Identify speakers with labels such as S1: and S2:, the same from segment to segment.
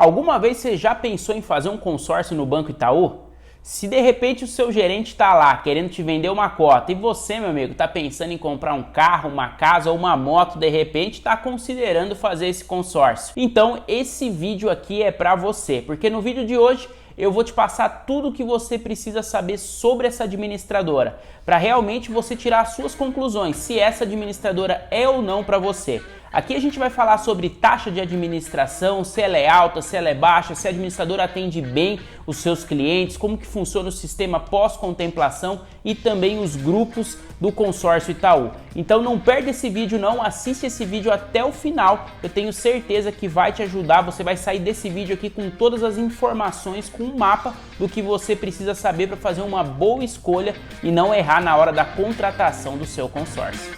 S1: Alguma vez você já pensou em fazer um consórcio no Banco Itaú? Se de repente o seu gerente está lá querendo te vender uma cota e você, meu amigo, está pensando em comprar um carro, uma casa ou uma moto, de repente está considerando fazer esse consórcio. Então esse vídeo aqui é para você, porque no vídeo de hoje eu vou te passar tudo o que você precisa saber sobre essa administradora, para realmente você tirar as suas conclusões, se essa administradora é ou não para você. Aqui a gente vai falar sobre taxa de administração, se ela é alta, se ela é baixa, se a administradora atende bem os seus clientes, como que funciona o sistema pós-contemplação e também os grupos do consórcio Itaú. Então não perde esse vídeo não, assiste esse vídeo até o final, eu tenho certeza que vai te ajudar, você vai sair desse vídeo aqui com todas as informações, com um mapa do que você precisa saber para fazer uma boa escolha e não errar na hora da contratação do seu consórcio.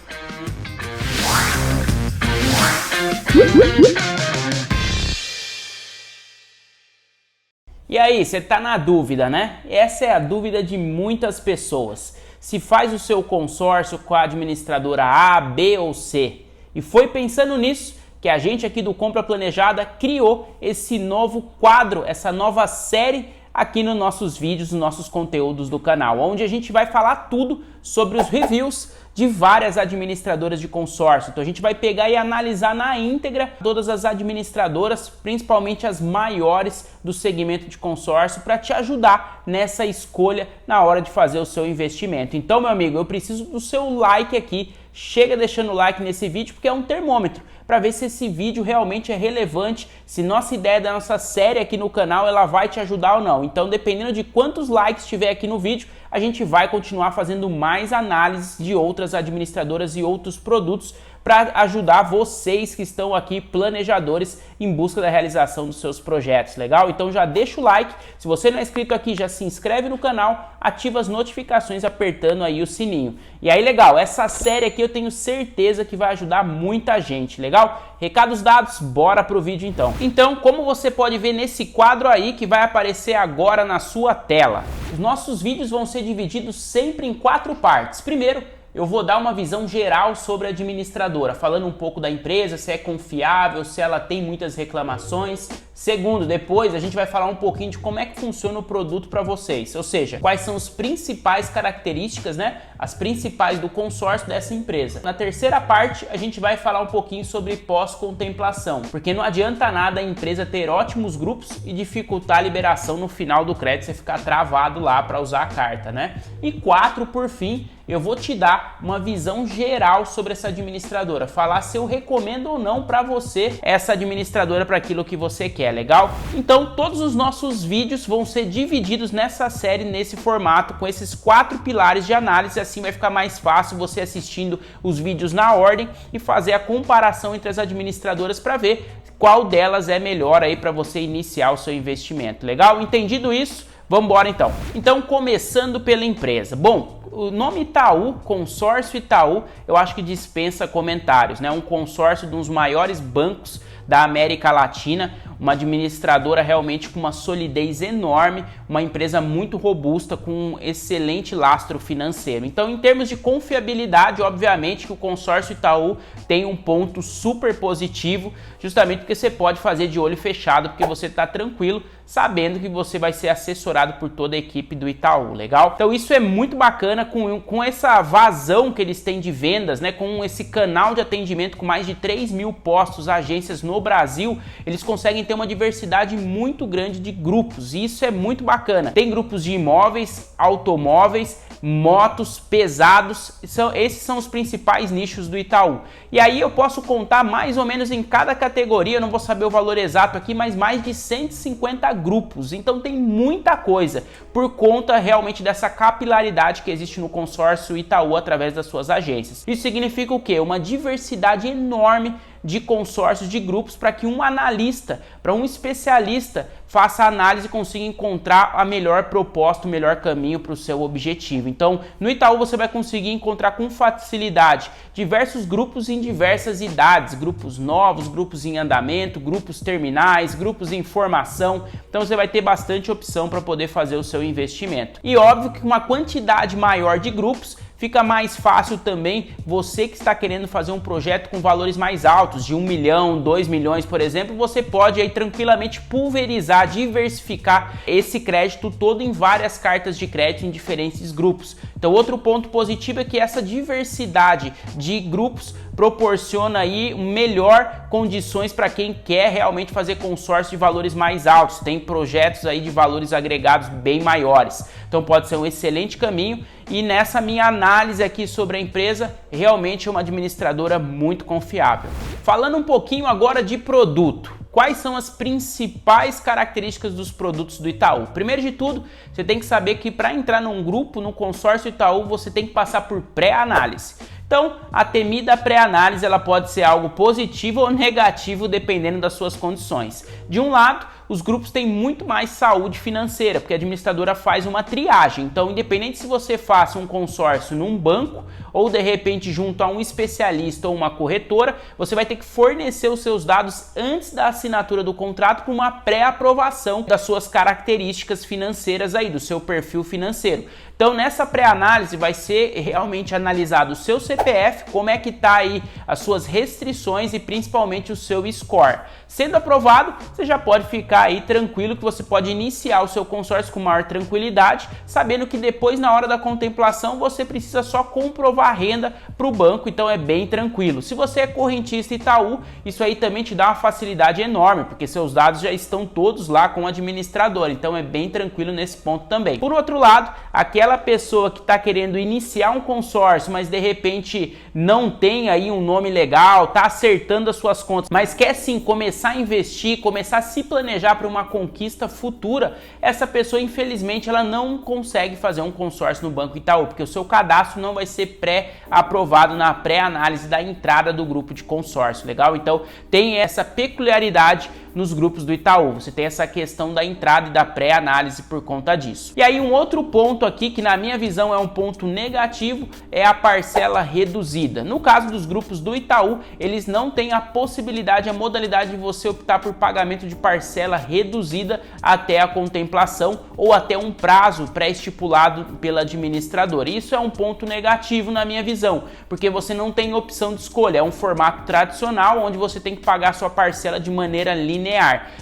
S1: E aí, você tá na dúvida, né? Essa é a dúvida de muitas pessoas. Se faz o seu consórcio com a administradora A, B ou C. E foi pensando nisso que a gente aqui do Compra Planejada criou esse novo quadro, essa nova série aqui nos nossos vídeos, nos nossos conteúdos do canal, onde a gente vai falar tudo sobre os reviews de várias administradoras de consórcio. Então a gente vai pegar e analisar na íntegra todas as administradoras, principalmente as maiores do segmento de consórcio, para te ajudar nessa escolha na hora de fazer o seu investimento. Então, meu amigo, eu preciso do seu like aqui. Chega deixando o like nesse vídeo porque é um termômetro para ver se esse vídeo realmente é relevante, se nossa ideia da nossa série aqui no canal ela vai te ajudar ou não. Então, dependendo de quantos likes tiver aqui no vídeo, a gente vai continuar fazendo mais análises de outras administradoras e outros produtos para ajudar vocês que estão aqui, planejadores, em busca da realização dos seus projetos, legal? Então já deixa o like, se você não é inscrito aqui, já se inscreve no canal, ativa as notificações apertando aí o sininho. E aí, legal, essa série aqui eu tenho certeza que vai ajudar muita gente, legal? Recados dados, bora pro vídeo então. Então, como você pode ver nesse quadro aí que vai aparecer agora na sua tela, os nossos vídeos vão ser divididos sempre em 4 partes. Primeiro, eu vou dar uma visão geral sobre a administradora, falando um pouco da empresa, se é confiável, se ela tem muitas reclamações. Segundo, depois a gente vai falar um pouquinho de como é que funciona o produto para vocês, ou seja, quais são as principais características, né, as principais do consórcio dessa empresa. Na terceira parte, a gente vai falar um pouquinho sobre pós-contemplação, porque não adianta nada a empresa ter ótimos grupos e dificultar a liberação no final do crédito, você ficar travado lá para usar a carta, né? E 4, por fim, eu vou te dar uma visão geral sobre essa administradora, falar se eu recomendo ou não para você essa administradora para aquilo que você quer, legal? Então todos os nossos vídeos vão ser divididos nessa série, nesse formato, com esses 4 pilares de análise, assim vai ficar mais fácil você assistindo os vídeos na ordem e fazer a comparação entre as administradoras para ver qual delas é melhor aí para você iniciar o seu investimento, legal? Entendido isso? Vamos embora então. Então, começando pela empresa. Bom, o nome Itaú, Consórcio Itaú, eu acho que dispensa comentários, né? Um consórcio de um dos maiores bancos da América Latina, uma administradora realmente com uma solidez enorme, uma empresa muito robusta, com um excelente lastro financeiro. Então, em termos de confiabilidade, obviamente que o consórcio Itaú tem um ponto super positivo, justamente porque você pode fazer de olho fechado, porque você está tranquilo, sabendo que você vai ser assessorado por toda a equipe do Itaú, legal? Então isso é muito bacana com essa vazão que eles têm de vendas, né? Com esse canal de atendimento com mais de 3.000 postos, agências no Brasil, eles conseguem ter uma diversidade muito grande de grupos e isso é muito bacana. Tem grupos de imóveis, automóveis, motos, pesados, esses são os principais nichos do Itaú. E aí eu posso contar mais ou menos em cada categoria, eu não vou saber o valor exato aqui, mas mais de 150 grupos, então tem muita coisa, por conta realmente dessa capilaridade que existe no consórcio Itaú através das suas agências. Isso significa o quê? Uma diversidade enorme de consórcios, de grupos, para que um analista, para um especialista faça a análise e consiga encontrar a melhor proposta, o melhor caminho para o seu objetivo. Então, no Itaú você vai conseguir encontrar com facilidade diversos grupos em diversas idades, grupos novos, grupos em andamento, grupos terminais, grupos em formação. Então você vai ter bastante opção para poder fazer o seu investimento. E óbvio que uma quantidade maior de grupos fica mais fácil também você que está querendo fazer um projeto com valores mais altos, de 1 milhão, 2 milhões, por exemplo, você pode aí tranquilamente pulverizar, diversificar esse crédito todo em várias cartas de crédito em diferentes grupos. Então, outro ponto positivo é que essa diversidade de grupos proporciona aí melhor condições para quem quer realmente fazer consórcio de valores mais altos. Tem projetos aí de valores agregados bem maiores. Então pode ser um excelente caminho e nessa minha análise aqui sobre a empresa, realmente é uma administradora muito confiável. Falando um pouquinho agora de produto. Quais são as principais características dos produtos do Itaú? Primeiro de tudo, você tem que saber que para entrar num grupo, no consórcio Itaú, você tem que passar por pré-análise. Então, a temida pré-análise ela pode ser algo positivo ou negativo dependendo das suas condições. De um lado, os grupos têm muito mais saúde financeira, porque a administradora faz uma triagem. Então, independente se você faça um consórcio num banco ou de repente junto a um especialista ou uma corretora, você vai ter que fornecer os seus dados antes da assinatura do contrato para uma pré-aprovação das suas características financeiras aí, do seu perfil financeiro. Então, nessa pré-análise vai ser realmente analisado o seu CPF, como é que está aí as suas restrições e principalmente o seu score. Sendo aprovado, você já pode ficar aí tranquilo que você pode iniciar o seu consórcio com maior tranquilidade, sabendo que depois na hora da contemplação você precisa só comprovar a renda para o banco, então é bem tranquilo. Se você é correntista Itaú, isso aí também te dá uma facilidade enorme, porque seus dados já estão todos lá com o administrador, então é bem tranquilo nesse ponto também. Por outro lado, aquela pessoa que está querendo iniciar um consórcio, mas de repente não tem aí um nome legal, está acertando as suas contas, mas quer sim começar a investir, começar a se planejar para uma conquista futura, essa pessoa infelizmente ela não consegue fazer um consórcio no Banco Itaú, porque o seu cadastro não vai ser pré-aprovado na pré-análise da entrada do grupo de consórcio, legal? Então tem essa peculiaridade nos grupos do Itaú, você tem essa questão da entrada e da pré-análise por conta disso. E aí um outro ponto aqui que na minha visão é um ponto negativo é a parcela reduzida. No caso dos grupos do Itaú, eles não têm a possibilidade, a modalidade de você optar por pagamento de parcela reduzida até a contemplação ou até um prazo pré-estipulado pela administradora. Isso é um ponto negativo na minha visão, porque você não tem opção de escolha, é um formato tradicional onde você tem que pagar sua parcela de maneira linear.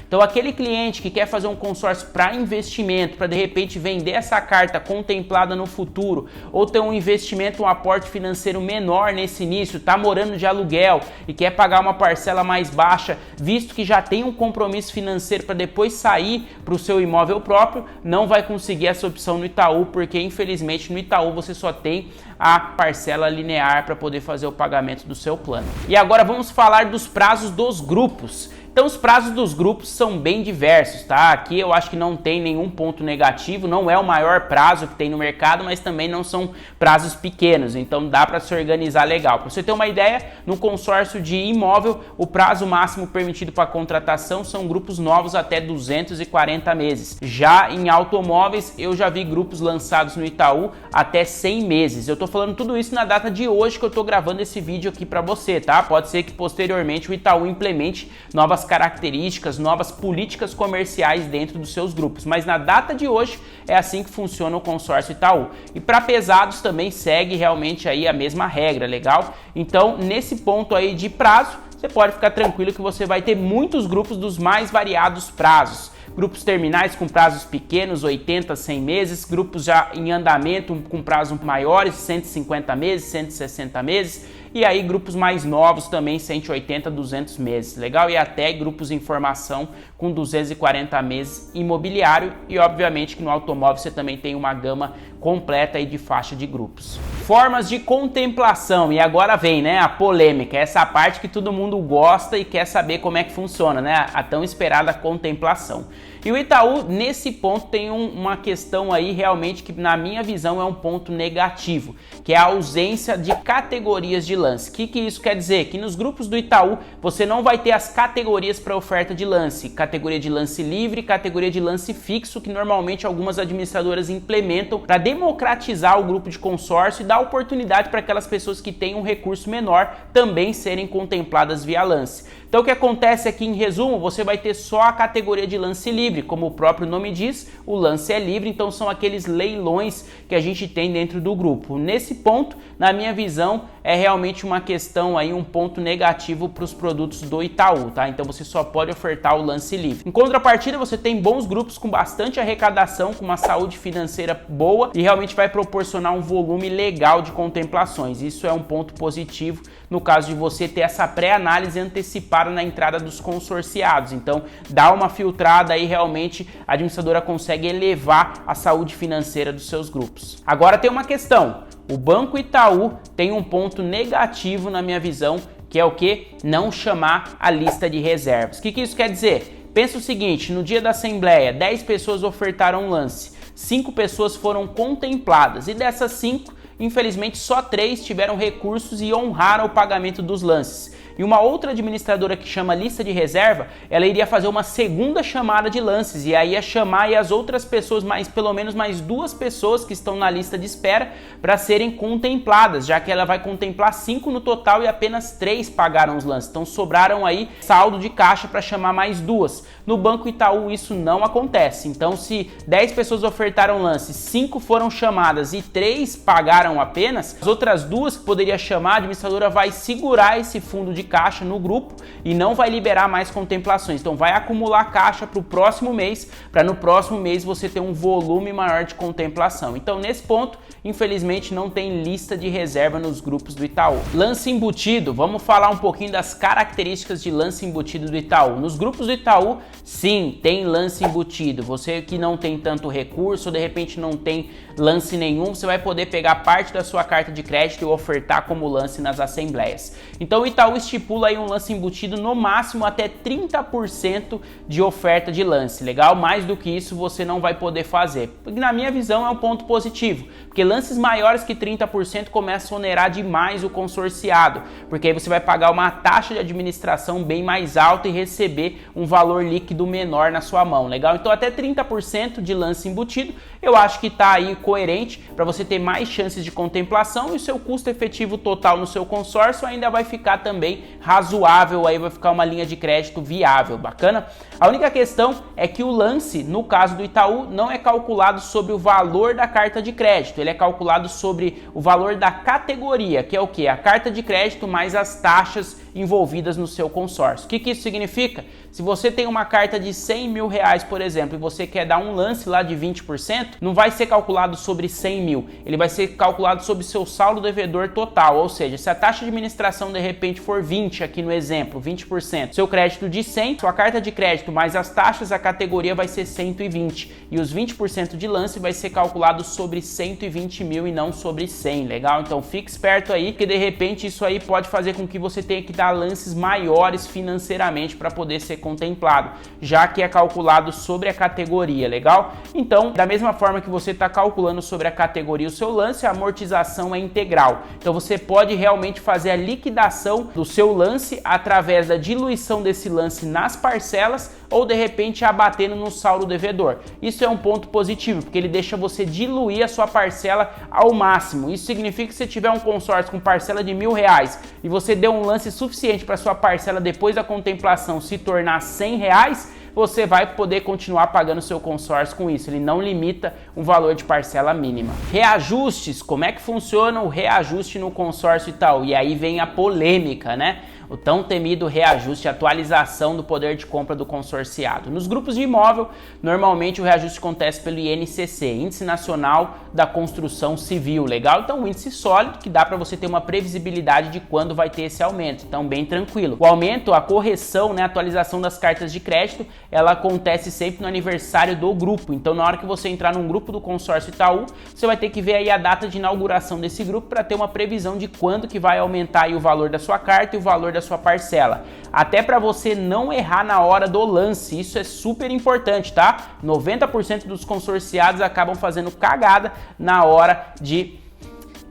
S1: Então aquele cliente que quer fazer um consórcio para investimento, para de repente vender essa carta contemplada no futuro, ou ter um investimento, um aporte financeiro menor nesse início, está morando de aluguel e quer pagar uma parcela mais baixa, visto que já tem um compromisso financeiro para depois sair para o seu imóvel próprio, não vai conseguir essa opção no Itaú, porque infelizmente no Itaú você só tem a parcela linear para poder fazer o pagamento do seu plano. E agora vamos falar dos prazos dos grupos. Então os prazos dos grupos são bem diversos, tá? Aqui eu acho que não tem nenhum ponto negativo, não é o maior prazo que tem no mercado, mas também não são prazos pequenos, então dá para se organizar legal. Para você ter uma ideia, no consórcio de imóvel, o prazo máximo permitido para contratação são grupos novos até 240 meses. Já em automóveis, eu já vi grupos lançados no Itaú até 100 meses. Eu tô falando tudo isso na data de hoje que eu tô gravando esse vídeo aqui para você, tá? Pode ser que posteriormente o Itaú implemente novas características, novas políticas comerciais dentro dos seus grupos, mas na data de hoje é assim que funciona o consórcio Itaú. E para pesados também segue realmente aí a mesma regra, legal? Então, nesse ponto aí de prazo, você pode ficar tranquilo que você vai ter muitos grupos dos mais variados prazos. Grupos terminais com prazos pequenos, 80, 100 meses, grupos já em andamento com prazos maiores, 150 meses, 160 meses, e aí grupos mais novos também, 180, 200 meses, legal? E até grupos em formação com 240 meses imobiliário e obviamente que no automóvel você também tem uma gama completa aí de faixa de grupos. Formas de contemplação, e agora vem, né, a polêmica, essa parte que todo mundo gosta e quer saber como é que funciona, né, a tão esperada contemplação. E o Itaú, nesse ponto, tem uma questão aí realmente que, na minha visão, é um ponto negativo, que é a ausência de categorias de lance. O que isso quer dizer? Que nos grupos do Itaú, você não vai ter as categorias para oferta de lance. Categoria de lance livre, categoria de lance fixo, que normalmente algumas administradoras implementam para democratizar o grupo de consórcio e dar oportunidade para aquelas pessoas que têm um recurso menor também serem contempladas via lance. Então o que acontece aqui em resumo, você vai ter só a categoria de lance livre, como o próprio nome diz, o lance é livre, então são aqueles leilões que a gente tem dentro do grupo. Nesse ponto, na minha visão, é realmente uma questão aí, um ponto negativo para os produtos do Itaú, tá? Então você só pode ofertar o lance livre. Em contrapartida, você tem bons grupos com bastante arrecadação, com uma saúde financeira boa e realmente vai proporcionar um volume legal de contemplações. Isso é um ponto positivo no caso de você ter essa pré-análise antecipada na entrada dos consorciados. Então, dá uma filtrada aí, realmente a administradora consegue elevar a saúde financeira dos seus grupos. Agora tem uma questão. O Banco Itaú tem um ponto negativo na minha visão, que é o que? Não chamar a lista de reservas. O que isso quer dizer? Pensa o seguinte, no dia da assembleia, 10 pessoas ofertaram um lance, 5 pessoas foram contempladas e dessas 5, infelizmente só 3 tiveram recursos e honraram o pagamento dos lances. E uma outra administradora que chama lista de reserva, ela iria fazer uma segunda chamada de lances e aí ia chamar aí as outras pessoas, pelo menos mais 2 pessoas que estão na lista de espera para serem contempladas, já que ela vai contemplar 5 no total e apenas 3 pagaram os lances. Então sobraram aí saldo de caixa para chamar mais 2. No Banco Itaú isso não acontece. Então se 10 pessoas ofertaram lances, 5 foram chamadas e 3 pagaram apenas, as outras 2 que poderia chamar, a administradora vai segurar esse fundo de caixa no grupo e não vai liberar mais contemplações. Então vai acumular caixa para o próximo mês, para no próximo mês você ter um volume maior de contemplação. Então nesse ponto, infelizmente não tem lista de reserva nos grupos do Itaú. Lance embutido, vamos falar um pouquinho das características de lance embutido do Itaú. Nos grupos do Itaú, sim, tem lance embutido. Você que não tem tanto recurso, ou de repente não tem lance nenhum, você vai poder pegar parte da sua carta de crédito e ofertar como lance nas assembleias. Então o Itaú estipula aí um lance embutido no máximo até 30% de oferta de lance, legal? Mais do que isso você não vai poder fazer. Porque na minha visão é um ponto positivo, porque lances maiores que 30% começam a onerar demais o consorciado, porque aí você vai pagar uma taxa de administração bem mais alta e receber um valor líquido menor na sua mão, legal? Então até 30% de lance embutido, eu acho que está aí coerente para você ter mais chances de contemplação e o seu custo efetivo total no seu consórcio ainda vai ficar também razoável, aí vai ficar uma linha de crédito viável, bacana? A única questão é que o lance, no caso do Itaú, não é calculado sobre o valor da carta de crédito, ele é calculado sobre o valor da categoria, que é o que? A carta de crédito mais as taxas envolvidas no seu consórcio. O que isso significa? Se você tem uma carta de 100 mil reais, por exemplo, e você quer dar um lance lá de 20%, não vai ser calculado sobre 100 mil, ele vai ser calculado sobre seu saldo devedor total, ou seja, se a taxa de administração de repente for 20, aqui no exemplo, 20%, seu crédito de 100, sua carta de crédito mais as taxas, a categoria vai ser 120, e os 20% de lance vai ser calculado sobre 120 mil e não sobre 100, legal? Então fique esperto aí, que de repente isso aí pode fazer com que você tenha que dar lances maiores financeiramente para poder ser contemplado, já que é calculado sobre a categoria, legal? Então, da mesma forma que você está calculando sobre a categoria o seu lance, a amortização é integral. Então você pode realmente fazer a liquidação do seu lance através da diluição desse lance nas parcelas ou de repente abatendo no saldo devedor. Isso é um ponto positivo, porque ele deixa você diluir a sua parcela ao máximo. Isso significa que se você tiver um consórcio com parcela de R$1.000 e você deu um lance suficiente para sua parcela depois da contemplação se tornar R$100, você vai poder continuar pagando seu consórcio com isso. Ele não limita um valor de parcela mínima. Reajustes, como é que funciona o reajuste no consórcio Itaú? E aí vem a polêmica, né? O tão temido reajuste, atualização do poder de compra do consorciado. Nos grupos de imóvel, normalmente o reajuste acontece pelo INCC, Índice Nacional da Construção Civil, legal? Então um índice sólido que dá para você ter uma previsibilidade de quando vai ter esse aumento, então bem tranquilo. O aumento, a correção, né, a atualização das cartas de crédito, ela acontece sempre no aniversário do grupo, então na hora que você entrar num grupo do consórcio Itaú, você vai ter que ver aí a data de inauguração desse grupo para ter uma previsão de quando que vai aumentar aí o valor da sua carta e o valor da sua parcela, até para você não errar na hora do lance. Isso é super importante, tá? 90% dos consorciados acabam fazendo cagada na hora de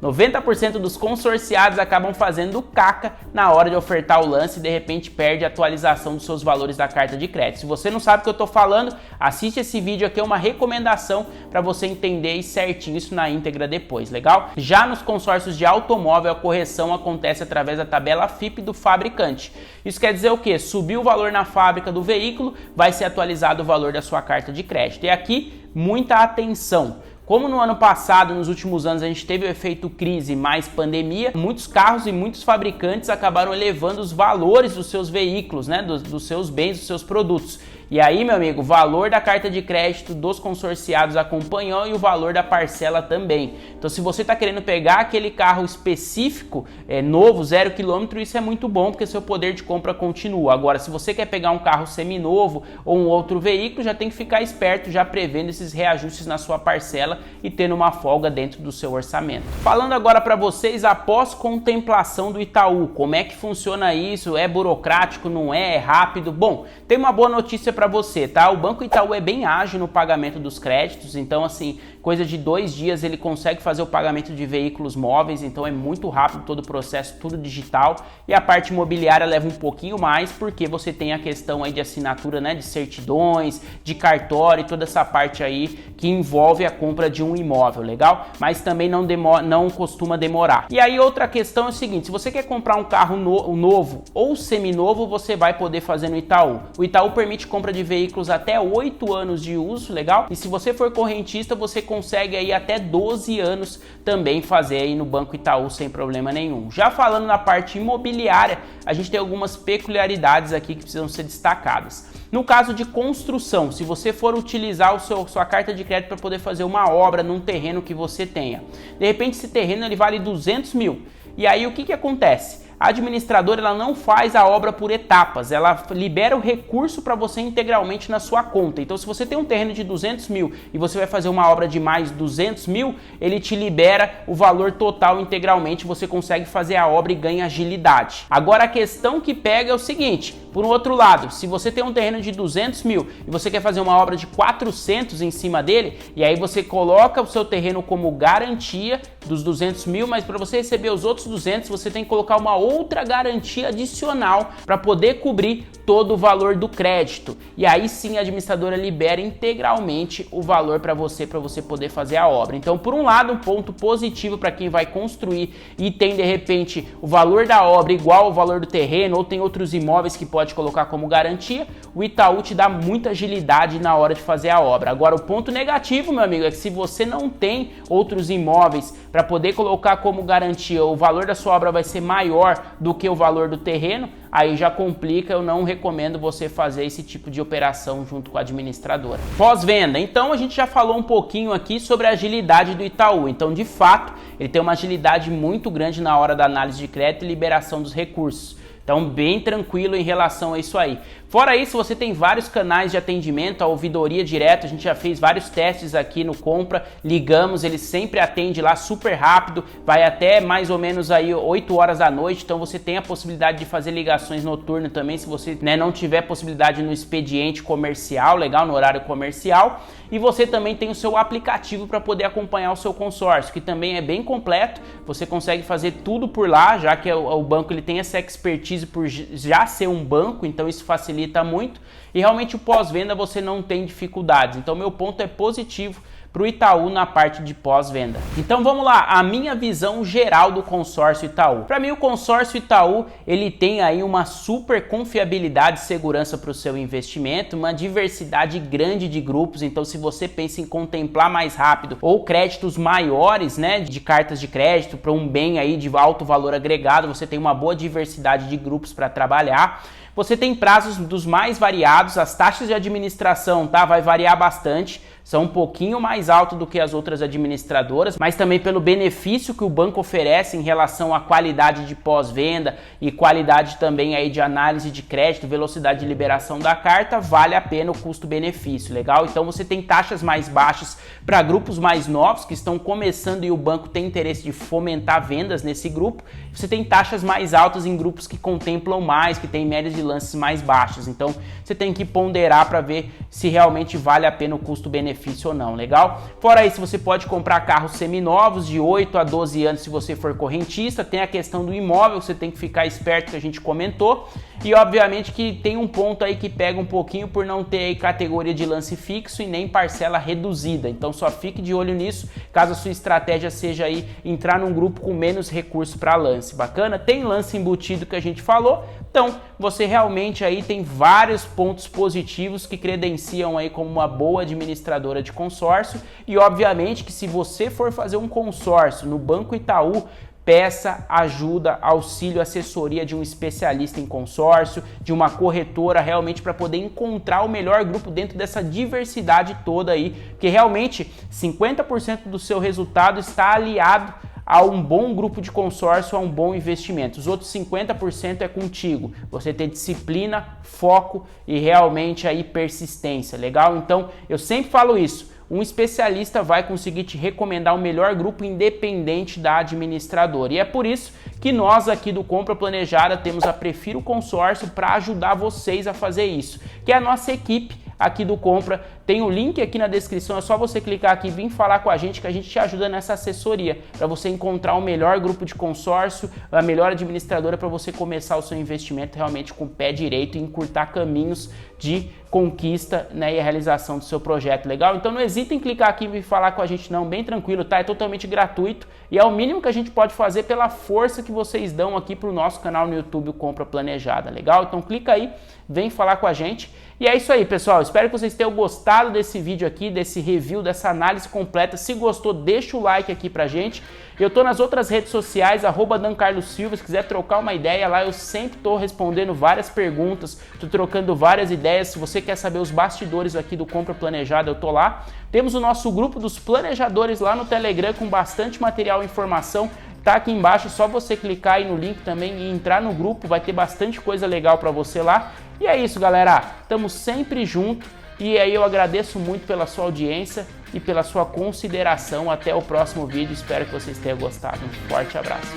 S1: 90% dos consorciados acabam fazendo caca na hora de ofertar o lance e de repente perde a atualização dos seus valores da carta de crédito. Se você não sabe o que eu tô falando, assiste esse vídeo aqui, é uma recomendação para você entender certinho isso na íntegra depois, legal? Já nos consórcios de automóvel, a correção acontece através da tabela FIPE do fabricante. Isso quer dizer o quê? Subiu o valor na fábrica do veículo, vai ser atualizado o valor da sua carta de crédito. E aqui, muita atenção. Como no ano passado, nos últimos anos, a gente teve o efeito crise mais pandemia, muitos carros e muitos fabricantes acabaram elevando os valores dos seus veículos, né, dos seus bens, dos seus produtos. E aí, meu amigo, o valor da carta de crédito dos consorciados acompanhou e o valor da parcela também. Então, se você está querendo pegar aquele carro específico, novo, 0 km, isso é muito bom, porque seu poder de compra continua. Agora, se você quer pegar um carro seminovo ou um outro veículo, já tem que ficar esperto, já prevendo esses reajustes na sua parcela e tendo uma folga dentro do seu orçamento. Falando agora para vocês, após contemplação do Itaú, como é que funciona isso? É burocrático, não é? É rápido? Bom, tem uma boa notícia para você, tá? O Banco Itaú é bem ágil no pagamento dos créditos, então assim, coisa de 2 dias ele consegue fazer o pagamento de veículos móveis, então é muito rápido todo o processo, tudo digital, e a parte imobiliária leva um pouquinho mais, porque você tem a questão aí de assinatura, né, de certidões, de cartório, toda essa parte aí que envolve a compra de um imóvel, legal? Mas também não costuma demorar. E aí outra questão é o seguinte, se você quer comprar um carro novo ou seminovo, você vai poder fazer no Itaú. O Itaú permite compra de veículos até 8 anos de uso, legal? E se você for correntista, você consegue aí até 12 anos também fazer aí no Banco Itaú sem problema nenhum. Já falando na parte imobiliária, a gente tem algumas peculiaridades aqui que precisam ser destacadas. No caso de construção, se você for utilizar sua carta de crédito para poder fazer uma obra num terreno que você tenha, de repente esse terreno ele vale 200 mil. E aí o que acontece? A administradora ela não faz a obra por etapas, ela libera o recurso para você integralmente na sua conta. Então, se você tem um terreno de 200 mil e você vai fazer uma obra de mais 200 mil, ele te libera o valor total integralmente, você consegue fazer a obra e ganha agilidade. Agora, a questão que pega é o seguinte, por um outro lado, se você tem um terreno de 200 mil e você quer fazer uma obra de 400 em cima dele, e aí você coloca o seu terreno como garantia dos 200 mil, mas para você receber os outros 200, você tem que colocar uma outra garantia adicional para poder cobrir todo o valor do crédito. E aí sim a administradora libera integralmente o valor para você poder fazer a obra. Então, por um lado, um ponto positivo para quem vai construir e tem de repente o valor da obra igual ao valor do terreno, ou tem outros imóveis que pode colocar como garantia, o Itaú te dá muita agilidade na hora de fazer a obra. Agora, o ponto negativo, meu amigo, é que se você não tem outros imóveis para poder colocar como garantia, o valor da sua obra vai ser maior do que o valor do terreno, aí já complica, eu não recomendo você fazer esse tipo de operação junto com a administradora. Pós-venda, então a gente já falou um pouquinho aqui sobre a agilidade do Itaú, então de fato ele tem uma agilidade muito grande na hora da análise de crédito e liberação dos recursos. Então, bem tranquilo em relação a isso aí. Fora isso, você tem vários canais de atendimento, a ouvidoria direto, a gente já fez vários testes aqui no Compra, ligamos, ele sempre atende lá super rápido, vai até mais ou menos aí 8 horas da noite, então você tem a possibilidade de fazer ligações noturnas também, se você não tiver possibilidade no expediente comercial, legal, no horário comercial. E você também tem o seu aplicativo para poder acompanhar o seu consórcio, que também é bem completo, você consegue fazer tudo por lá, já que o banco ele tem essa expertise por já ser um banco, então isso facilita muito, e realmente o pós-venda você não tem dificuldades. Então meu ponto é positivo para o Itaú na parte de pós-venda. Então vamos lá, a minha visão geral do consórcio Itaú. Para mim o consórcio Itaú, ele tem aí uma super confiabilidade e segurança para o seu investimento, uma diversidade grande de grupos, então se você pensa em contemplar mais rápido ou créditos maiores, né, de cartas de crédito para um bem aí de alto valor agregado, você tem uma boa diversidade de grupos para trabalhar. Você tem prazos dos mais variados, as taxas de administração, tá, vai variar bastante, são um pouquinho mais altos do que as outras administradoras, mas também pelo benefício que o banco oferece em relação à qualidade de pós-venda e qualidade também aí de análise de crédito, velocidade de liberação da carta, vale a pena o custo-benefício, legal? Então você tem taxas mais baixas para grupos mais novos que estão começando e o banco tem interesse de fomentar vendas nesse grupo, você tem taxas mais altas em grupos que contemplam mais, que tem médias de de lances mais baixas. Então você tem que ponderar para ver se realmente vale a pena o custo-benefício ou não, legal? Fora isso, você pode comprar carros seminovos de 8 a 12 anos se você for correntista. Tem a questão do imóvel, você tem que ficar esperto, que a gente comentou. E obviamente que tem um ponto aí que pega um pouquinho por não ter aí categoria de lance fixo e nem parcela reduzida. Então só fique de olho nisso, caso a sua estratégia seja aí entrar num grupo com menos recurso para lance. Bacana? Tem lance embutido que a gente falou. Então você realmente aí tem vários pontos positivos que credenciam aí como uma boa administradora de consórcio. E obviamente que se você for fazer um consórcio no Banco Itaú, peça ajuda, auxílio, assessoria de um especialista em consórcio, de uma corretora, realmente para poder encontrar o melhor grupo dentro dessa diversidade toda aí, porque realmente 50% do seu resultado está aliado a um bom grupo de consórcio, a um bom investimento. Os outros 50% é contigo. Você ter disciplina, foco e realmente aí persistência, legal? Então, eu sempre falo isso. Um especialista vai conseguir te recomendar o melhor grupo independente da administradora. E é por isso que nós aqui do Compra Planejada temos a Prefiro Consórcio para ajudar vocês a fazer isso, que é a nossa equipe aqui do Compra. Tem o link aqui na descrição, é só você clicar aqui e vir falar com a gente que a gente te ajuda nessa assessoria para você encontrar o melhor grupo de consórcio, a melhor administradora para você começar o seu investimento realmente com o pé direito e encurtar caminhos de conquista, né, e a realização do seu projeto, legal? Então não hesita em clicar aqui e vir falar com a gente não, bem tranquilo, tá? É totalmente gratuito e é o mínimo que a gente pode fazer pela força que vocês dão aqui pro nosso canal no YouTube, o Compra Planejada, legal? Então clica aí, vem falar com a gente. E é isso aí, pessoal. Espero que vocês tenham gostado desse vídeo aqui, desse review, dessa análise completa. Se gostou, deixa o like aqui pra gente. Eu tô nas outras redes sociais, @DanCarlosSilva. Se quiser trocar uma ideia lá, eu sempre tô respondendo várias perguntas, tô trocando várias ideias. Se você quer saber os bastidores aqui do Compra Planejada, eu tô lá. Temos o nosso grupo dos planejadores lá no Telegram com bastante material e informação. Tá aqui embaixo, é só você clicar aí no link também e entrar no grupo, vai ter bastante coisa legal para você lá. E é isso, galera, estamos sempre juntos e aí eu agradeço muito pela sua audiência e pela sua consideração. Até o próximo vídeo, espero que vocês tenham gostado. Um forte abraço.